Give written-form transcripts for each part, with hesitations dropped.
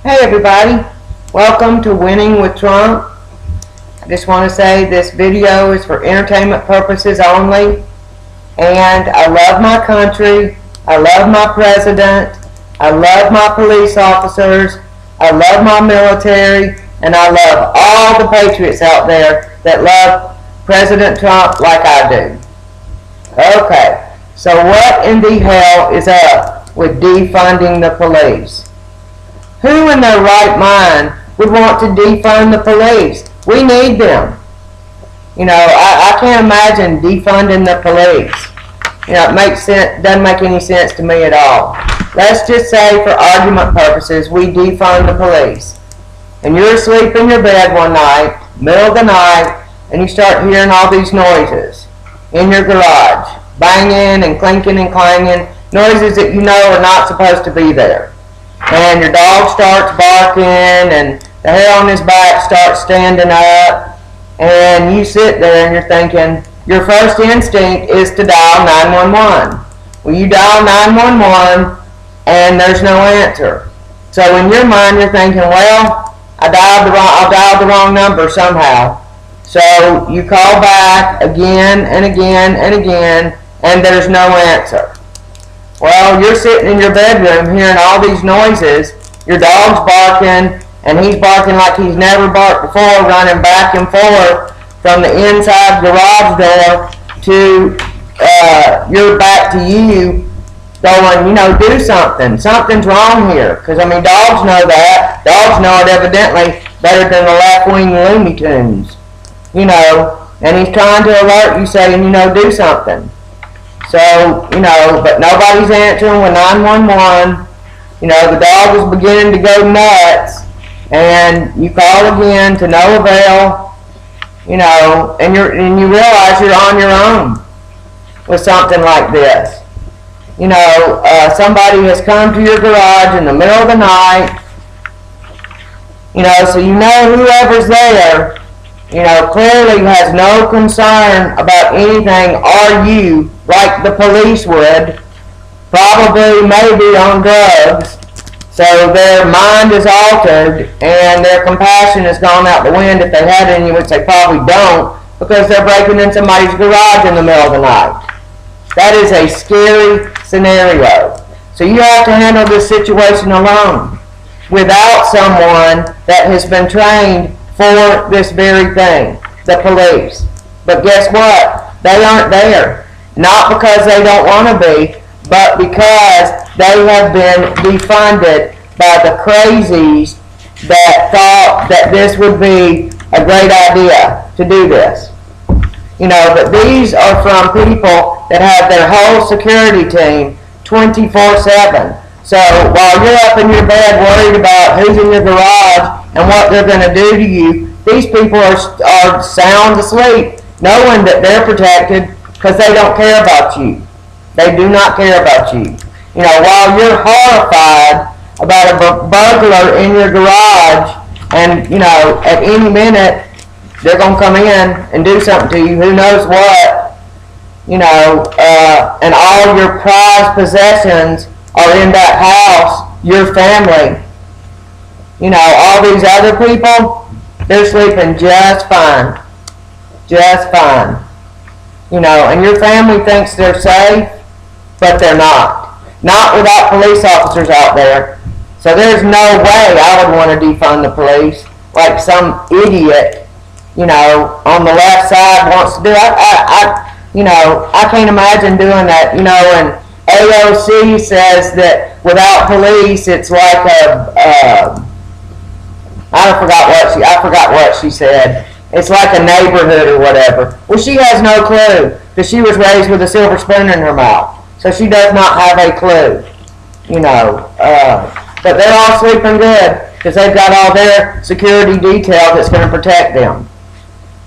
Hey everybody, welcome to Winning with Trump. I just want to say this video is for entertainment purposes only, and I love my country, I love my president, I love my police officers, I love my military, and I love all the patriots out there that love President Trump like I do. Okay, so what in the hell is up with defunding the police? Who in their right mind would want to defund the police? We need them. You know, I can't imagine defunding the police. You know, it makes sense, doesn't make any sense to me at all. Let's just say, for argument purposes, we defund the police. And you're asleep in your bed one night, middle of the night, and you start hearing all these noises in your garage. Banging and clinking and clanging. Noises that you know are not supposed to be there. And your dog starts barking, and the hair on his back starts standing up, and you sit there and you're thinking, your first instinct is to dial 911. Well, you dial 911, and there's no answer. So in your mind, you're thinking, well, I'll dial the wrong number somehow. So you call back again and again and again, and there's no answer. Well, you're sitting in your bedroom hearing all these noises. Your dog's barking, and he's barking like he's never barked before, running back and forth from the inside garage door to your back to you, going, you know, do something. Something's wrong here. Because, I mean, dogs know that. Dogs know it evidently better than the left-wing Looney Tunes. You know, and he's trying to alert you, saying, you know, do something. So, you know, but nobody's answering with 911. You know, the dog is beginning to go nuts, and you call again to no avail. You know, and you realize you're on your own with something like this. You know, somebody has come to your garage in the middle of the night. You know, so you know whoever's there, you know, clearly has no concern about anything or you, like the police would, probably maybe on drugs. So their mind is altered, and their compassion has gone out the wind, if they had any, which they probably don't, because they're breaking in somebody's garage in the middle of the night. That is a scary scenario. So you have to handle this situation alone, without someone that has been trained for this very thing, the police. But guess what? They aren't there. Not because they don't want to be, but because they have been defunded by the crazies that thought that this would be a great idea to do this. You know, but these are from people that have their whole security team 24/7. So while you're up in your bed worried about who's in your garage and what they're going to do to you, these people are sound asleep, knowing that they're protected because they don't care about you. They do not care about you. You know, while you're horrified about a burglar in your garage, and, you know, at any minute they're going to come in and do something to you, who knows what, you know, and all your prized possessions are in that house, your family. You know, all these other people, they're sleeping just fine. Just fine. You know, and your family thinks they're safe, but they're not. Not without police officers out there. So there's no way I would want to defund the police like some idiot, you know, on the left side wants to do. You know, I can't imagine doing that, you know, and AOC says that without police, it's like I forgot what she said. It's like a neighborhood or whatever. Well, she has no clue, because she was raised with a silver spoon in her mouth. So she does not have a clue, you know. But they're all sleeping good, because they've got all their security detail that's going to protect them.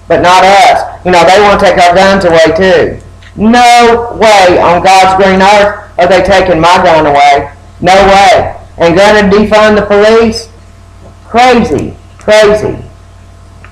But not us. You know, they want to take our guns away too. No way on God's green earth are they taking my gun away. No way. And going to defund the police? Crazy. Crazy.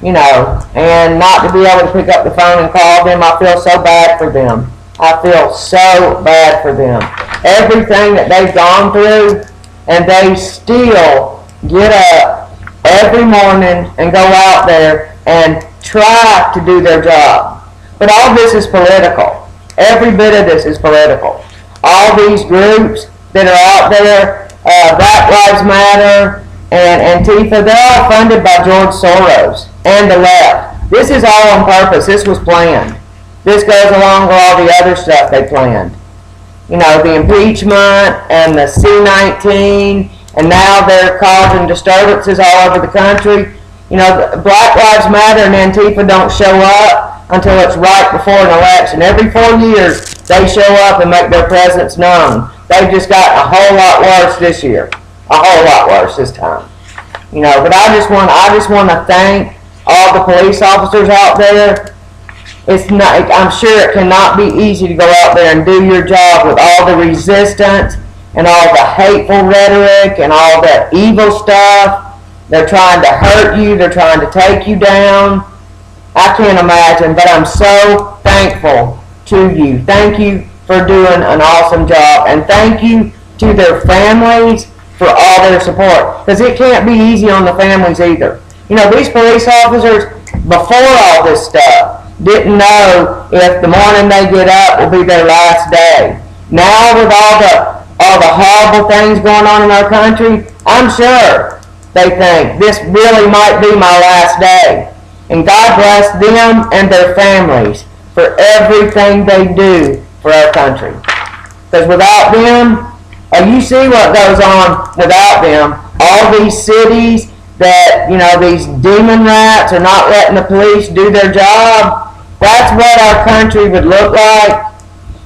You know, and not to be able to pick up the phone and call them, I feel so bad for them. I feel so bad for them. Everything that they've gone through, and they still get up every morning and go out there and try to do their job. But all this is political. Every bit of this is political. All these groups that are out there, Black Lives Matter and Antifa, they're all funded by George Soros and the left. This is all on purpose. This was planned. This goes along with all the other stuff they planned. You know, the impeachment and the C-19, and now they're causing disturbances all over the country. You know, Black Lives Matter and Antifa don't show up until it's right before an election. Every 4 years, they show up and make their presence known. They've just got a whole lot worse this year. A whole lot worse this time. You know, but I just want to thank all the police officers out there. It's not, I'm sure it cannot be easy to go out there and do your job with all the resistance and all the hateful rhetoric and all the evil stuff. They're trying to hurt you. They're trying to take you down. I can't imagine, but I'm so thankful to you. Thank you for doing an awesome job, and thank you to their families for all their support, because it can't be easy on the families either. You know, these police officers, before all this stuff, didn't know if the morning they get up will be their last day. Now, with all the horrible things going on in our country, I'm sure they think this really might be my last day. And God bless them and their families for everything they do for our country. Because without them, you see what goes on without them. All these cities that, you know, these demon rats are not letting the police do their job. That's what our country would look like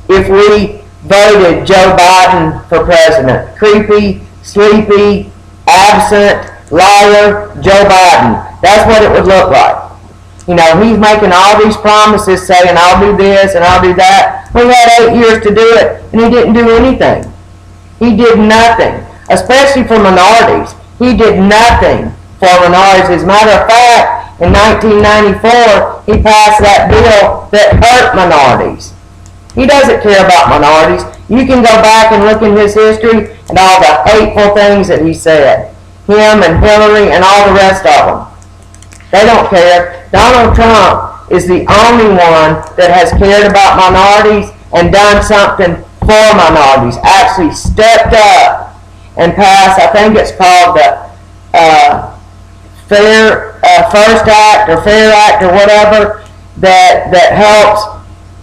if we voted Joe Biden for president. Creepy, sleepy, absent, liar Joe Biden. That's what it would look like. You know, he's making all these promises saying, I'll do this and I'll do that. We had 8 years to do it, and he didn't do anything. He did nothing, especially for minorities. He did nothing for minorities. As a matter of fact, in 1994, he passed that bill that hurt minorities. He doesn't care about minorities. You can go back and look in his history and all the hateful things that he said. Him and Hillary and all the rest of them. They don't care. Donald Trump is the only one that has cared about minorities and done something for minorities. Actually stepped up and passed, I think it's called the First Act or Fair Act or whatever, that helps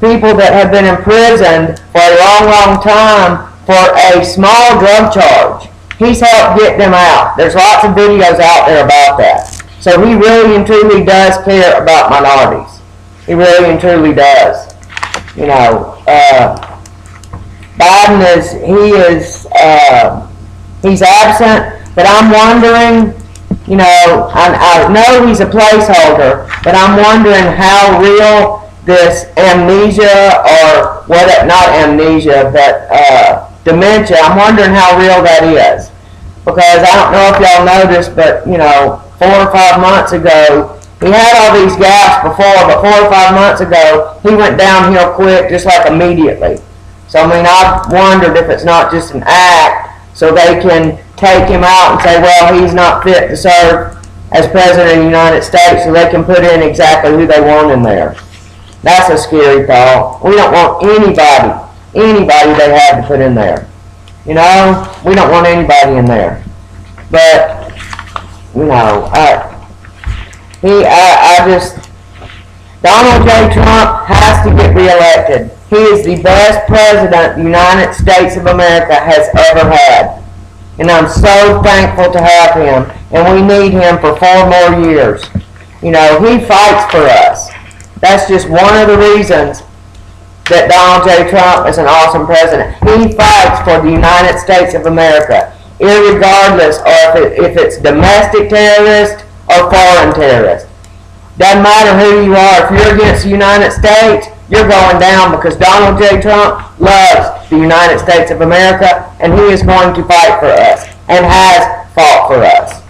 people that have been imprisoned for a long, long time for a small drug charge. He's helped get them out. There's lots of videos out there about that. So he really and truly does care about minorities. He really and truly does. You know, Biden he's absent, but I'm wondering, you know, I know he's a placeholder, but I'm wondering how real this amnesia, or what, not amnesia, but dementia, I'm wondering how real that is. Because I don't know if y'all noticed, but, you know, 4 or 5 months ago, he had all these gaps before, but 4 or 5 months ago, he went downhill quick, just like immediately. So, I mean, I've wondered if it's not just an act, so they can take him out and say, well, he's not fit to serve as President of the United States, so they can put in exactly who they want in there. That's a scary thought. We don't want anybody they have to put in there. You know, we don't want anybody in there. But, you know, Donald J. Trump has to get reelected. He is the best president the United States of America has ever had. And I'm so thankful to have him. And we need him for 4 more years. You know, he fights for us. That's just one of the reasons that Donald J. Trump is an awesome president. He fights for the United States of America, irregardless of if it's domestic terrorist or foreign terrorist. Doesn't matter who you are. If you're against the United States, you're going down, because Donald J. Trump loves the United States of America, and he is going to fight for us and has fought for us.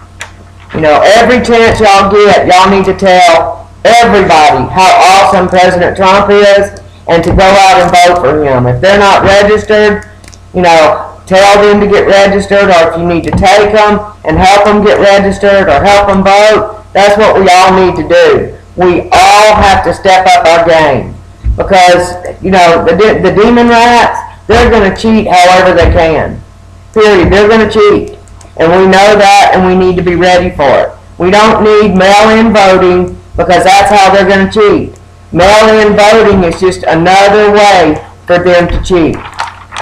You know, every chance y'all get, y'all need to tell everybody how awesome President Trump is, and to go out and vote for him. If they're not registered, you know, tell them to get registered, or if you need to take them and help them get registered or help them vote, that's what we all need to do. We all have to step up our game, because, you know, the demon rats, they're going to cheat however they can. Period. They're going to cheat. And we know that, and we need to be ready for it. We don't need mail-in voting, because that's how they're going to cheat. Mail-in voting is just another way for them to cheat.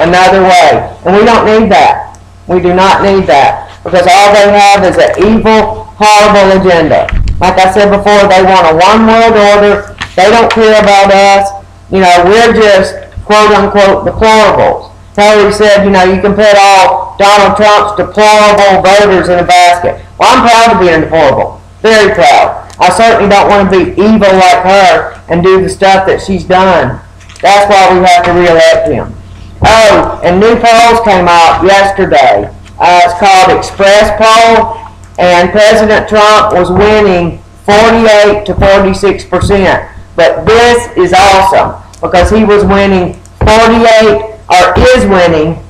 Another way. And we don't need that. We do not need that, because all they have is an evil, horrible agenda. Like I said before, they want a one-world order. They don't care about us. You know, we're just, quote-unquote, deplorables. Hillary said, you know, you can put all Donald Trump's deplorable voters in a basket. Well, I'm proud to be a deplorable. Very proud. I certainly don't want to be evil like her and do the stuff that she's done. That's why we have to re-elect him. Oh, and new polls came out yesterday. It's called Express Poll, and President Trump was winning 48 to 46%. But this is awesome, because he was winning 48, or is winning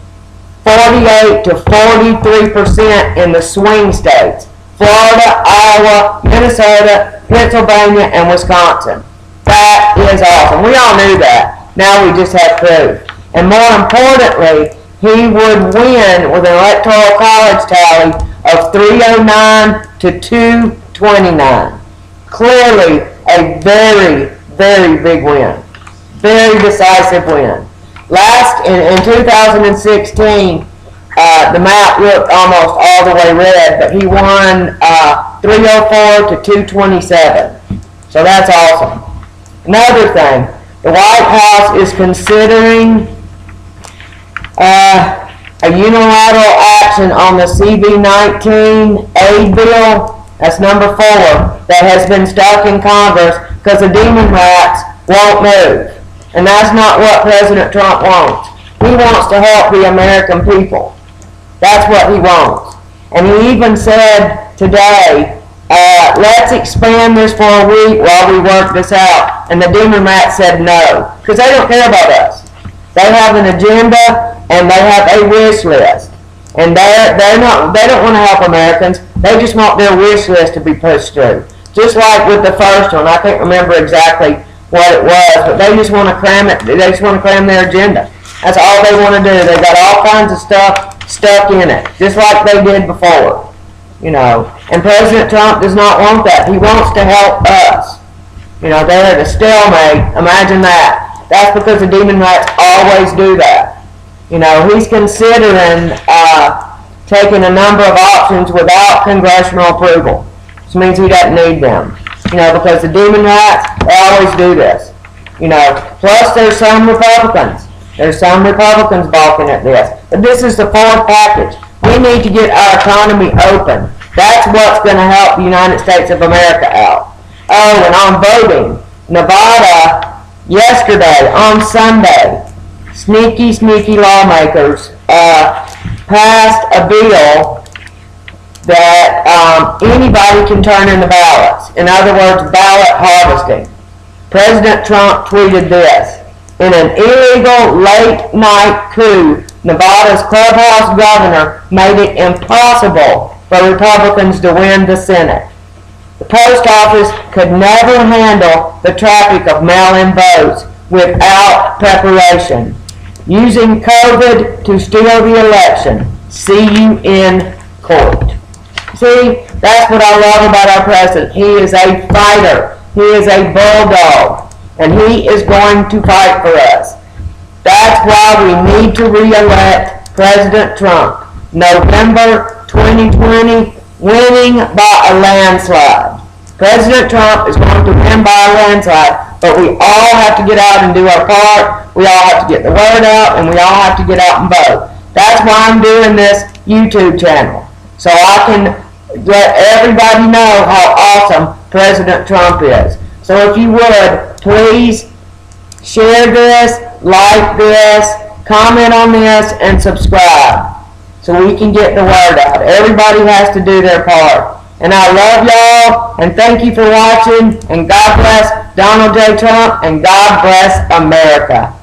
48 to 43% in the swing states: Florida, Iowa, Minnesota, Pennsylvania, and Wisconsin. That is awesome. We all knew that. Now we just have proof. And more importantly, he would win with an electoral college tally of 309 to 229. Clearly a very, very big win. Very decisive win. In 2016, the map looked almost all the way red, but he won 304 to 227. So that's awesome. Another thing, the White House is considering a unilateral action on the CV-19 aid bill. That's number 4, that has been stuck in Congress because the demon rats won't move. And that's not what President Trump wants. He wants to help the American people. That's what he wants. And he even said today, let's expand this for a week while we work this out. And the demon rats said no, because they don't care about us. They have an agenda, and they have a wish list. And they don't want to help Americans. They just want their wish list to be pushed through. Just like with the first one, I can't remember exactly what it was, but they just want to cram it. They just want to cram their agenda. That's all they want to do. They got all kinds of stuff stuck in it, just like they did before, you know. And President Trump does not want that. He wants to help us. You know, they're at a stalemate. Imagine that. That's because the demon rats always do that. You know, he's considering taking a number of options without congressional approval, which means he doesn't need them. You know, because the demon rats, they always do this. You know, plus there's some Republicans. There's some Republicans balking at this. But this is the 4th package. We need to get our economy open. That's what's going to help the United States of America out. Oh, and on voting, Nevada, yesterday, on Sunday, sneaky lawmakers passed a bill that anybody can turn in the ballots. In other words, ballot harvesting. President Trump tweeted this: in an illegal late-night coup, Nevada's clubhouse governor made it impossible for Republicans to win the Senate. The post office could never handle the traffic of mail-in votes without preparation. Using COVID to steal the election. See you in court. See, that's what I love about our president. He is a fighter. He is a bulldog. And he is going to fight for us. That's why we need to re-elect President Trump. November 2020, winning by a landslide. President Trump is going to win by a landslide, but we all have to get out and do our part. We all have to get the word out, and we all have to get out and vote. That's why I'm doing this YouTube channel, so I can let everybody know how awesome President Trump is. So if you would, please share this, like this, comment on this, and subscribe so we can get the word out. Everybody has to do their part. And I love y'all, and thank you for watching, and God bless Donald J. Trump, and God bless America.